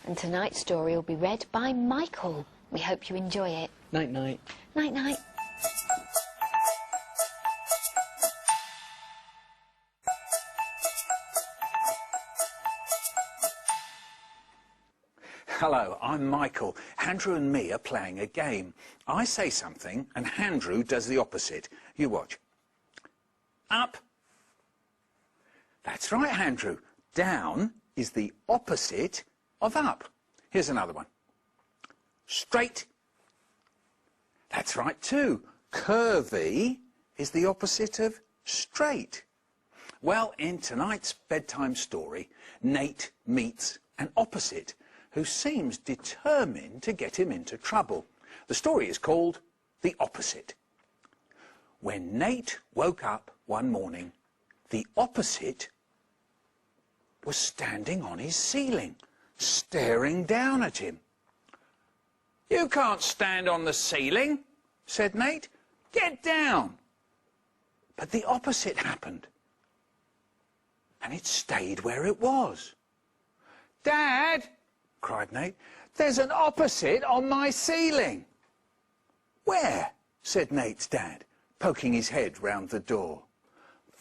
And tonight's story will be read by Michael. We hope you enjoy it. Night-night. Night-night. Hello, I'm Michael. Andrew and me are playing a game. I say something and Andrew does the opposite. You watch. Up. That's right, Andrew. Down is the opposite of up. Here's another one. Straight. That's right too. Curvy is the opposite of straight. Well, in tonight's bedtime story, Nate meets an opposite who seems determined to get him into trouble. The story is called The Opposite. When Nate woke up one morning, the opposite was standing on his ceiling, staring down at him. "You can't stand on the ceiling," said Nate. "Get down." But the opposite happened, and it stayed where it was. "Dad," cried Nate, "there's an opposite on my ceiling." "Where?" said Nate's dad, poking his head round the door.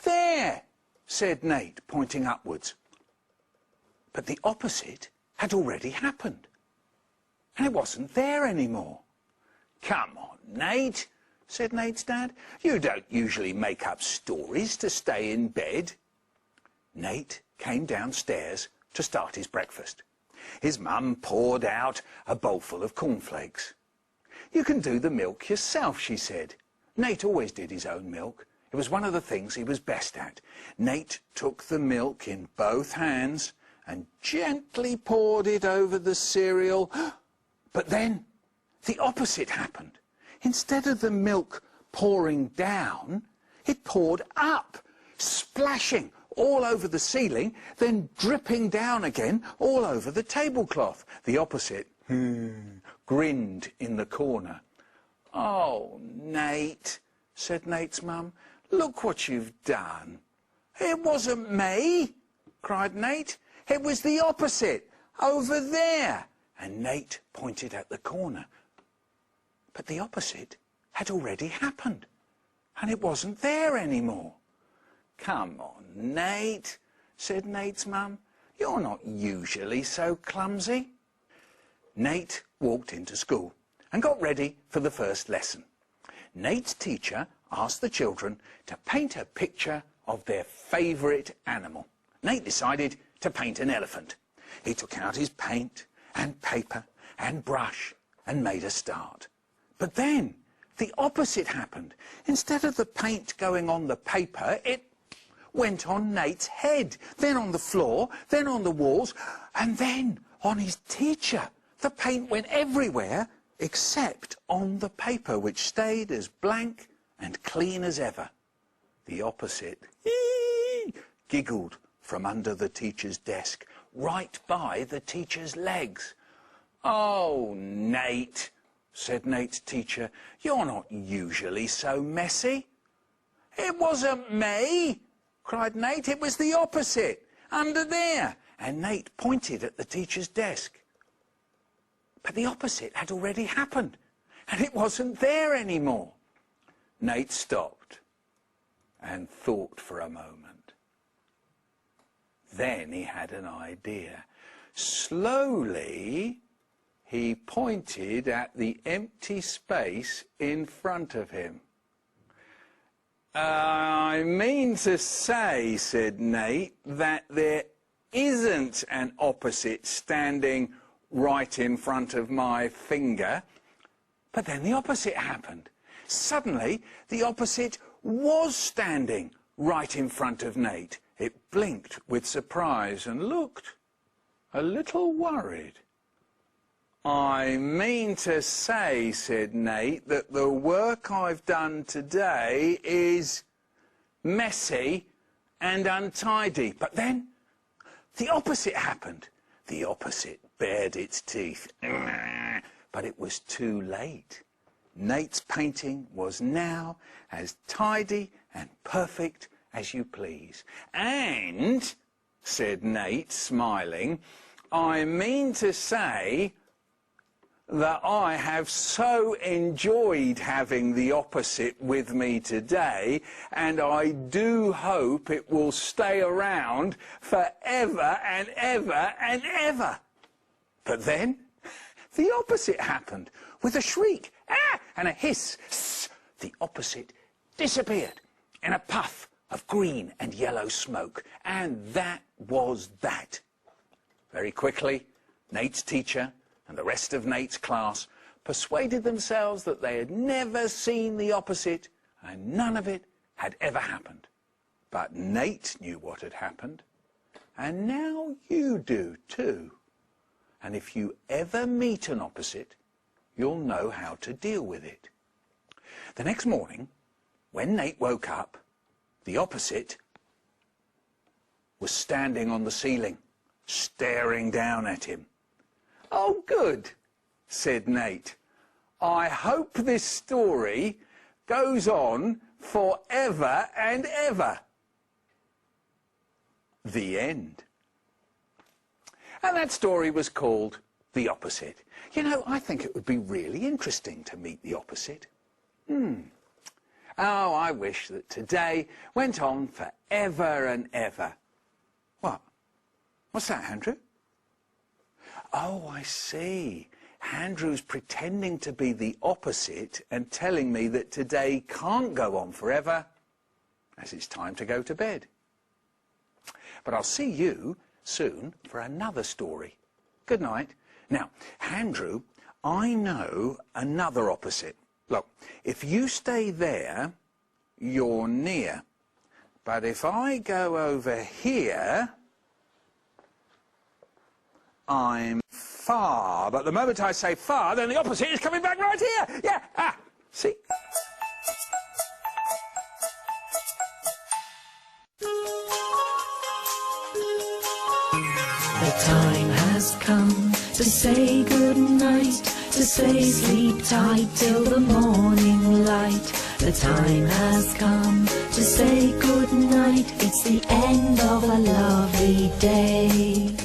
"There," said Nate, pointing upwards. But the opposite had already happened, and it wasn't there anymore. "Come on, Nate," said Nate's dad. "You don't usually make up stories to stay in bed." Nate came downstairs to start his breakfast. His mum poured out a bowlful of cornflakes. "You can do the milk yourself," she said. Nate always did his own milk. It was one of the things he was best at. Nate took the milk in both hands and gently poured it over the cereal. But then the opposite happened. Instead of the milk pouring down, it poured up, splashing all over the ceiling, then dripping down again all over the tablecloth. The opposite grinned in the corner. "Oh, Nate," said Nate's mum, "look what you've done." "It wasn't me," cried Nate. "It was the opposite, over there." And Nate pointed at the corner. But the opposite had already happened, and it wasn't there anymore. "Come on, Nate," said Nate's mum. "You're not usually so clumsy." Nate walked into school and got ready for the first lesson. Nate's teacher asked the children to paint a picture of their favourite animal. Nate decided to paint an elephant. He took out his paint and paper and brush and made a start. But then the opposite happened. Instead of the paint going on the paper, it went on Nate's head, then on the floor, then on the walls, and then on his teacher. The paint went everywhere except on the paper, which stayed as blank and clean as ever. The opposite giggled from under the teacher's desk, right by the teacher's legs. "Oh, Nate," said Nate's teacher, "you're not usually so messy." "It wasn't me," cried Nate. "It was the opposite, under there." And Nate pointed at the teacher's desk. But the opposite had already happened, and it wasn't there anymore. Nate stopped and thought for a moment. Then he had an idea. Slowly, he pointed at the empty space in front of him. "I mean to say," said Nate, "that there isn't an opposite standing right in front of my finger." But then the opposite happened. Suddenly, the opposite was standing right in front of Nate. It blinked with surprise and looked a little worried. "I mean to say," said Nate, "that the work I've done today is messy and untidy." But then the opposite happened. The opposite bared its teeth. But it was too late. Nate's painting was now as tidy and perfect as you please. "And," said Nate, smiling, I mean to say that I have so enjoyed having the opposite with me today, and I do hope it will stay around forever and ever and ever. But then the opposite happened. With a shriek, ah, and a hiss, sss, the opposite disappeared in a puff of green and yellow smoke. And that was that. Very quickly, Nate's teacher and the rest of Nate's class persuaded themselves that they had never seen the opposite and none of it had ever happened. But Nate knew what had happened, and now you do too. And if you ever meet an opposite, you'll know how to deal with it. The next morning, when Nate woke up, the opposite was standing on the ceiling, staring down at him. "Oh, good," said Nate. "I hope this story goes on forever and ever." The end. And that story was called The Opposite. You know, I think it would be really interesting to meet the opposite. Oh, I wish that today went on forever and ever. What? What's that, Andrew? Oh, I see. Andrew's pretending to be the opposite and telling me that today can't go on forever, as it's time to go to bed. But I'll see you soon for another story. Good night. Now, Andrew, I know another opposite. Look, if you stay there, you're near. But if I go over here, I'm far. But the moment I say far, then the opposite is coming back right here. Yeah, see? The time has come to say good night, to say sleep tight till the morning light. The time has come to say good night, it's the end of a lovely day.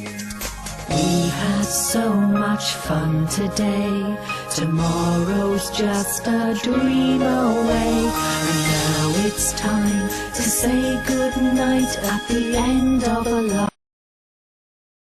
We had so much fun today, tomorrow's just a dream away. And now it's time to say good night at the end of a